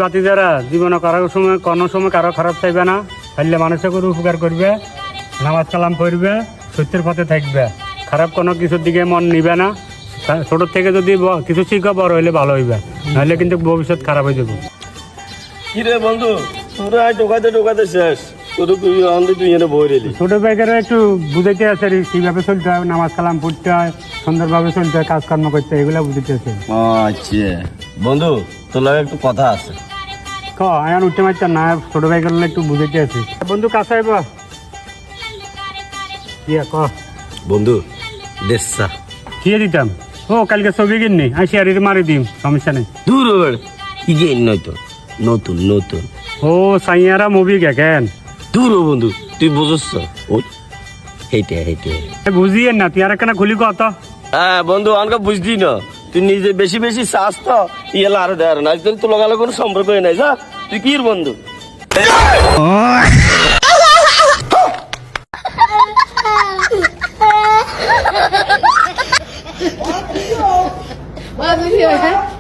বাতি যারা জীবনে করার সময় কোনো সময় কারো খারাপ চাইবে না, পারলে মানুষের করে উপকার করবে, নামাজ কালাম পড়বে, সত্যের পথে থাকবে, খারাপ কোনো কিছুর দিকে মন নিবে না। ছোট থেকে যদি কিছু শিখা বড় হইলে ভালো হইবে, নাহলে কিন্তু ভবিষ্যৎ খারাপ হয়ে যাবে। কি রে বন্ধু, তোরা টোকাতে টোকাতে শেষ, তোর তুই এনে বই রেলি। ছোট ভাইকে একটু বুঝাইতে আছে কিভাবে চলতে হয়, নামাজ কালাম পড়তে হয়, সুন্দরভাবে চলতে হয়, কাজকর্ম করতে হয়, এগুলা বুঝাইতে আছে। আচ্ছা বন্ধু, তোর লাগে একটু কথা আছে। আয়ান উঠতে মারতাম না, ছোট ভাই করলে একটু বুঝাইতে আছে। বন্ধু কাছে আইব বন্ধু দেশা দিয়ে দিতাম। ও কালকে ছবি কিননি, আমি শেয়ারির মারি দিম, সমস্যা নেই। দূর কি যে নয়তো নতুন নতুন ও সাইয়ারা মুভি দেখেন? দূর বন্ধু, তুই বুঝছ হেইটে হেইটে বুঝিয়ে না, তুই আর একখানা খুলি কত। হ্যাঁ বন্ধু, আমাকে বুঝলি না, তুই নিজে বেশি বেশি চাস তো ইয়েলা আরো দেয় না, তোর লগালে কোনো সম্পর্ক নাই। যা তুই কি বন্ধু। What?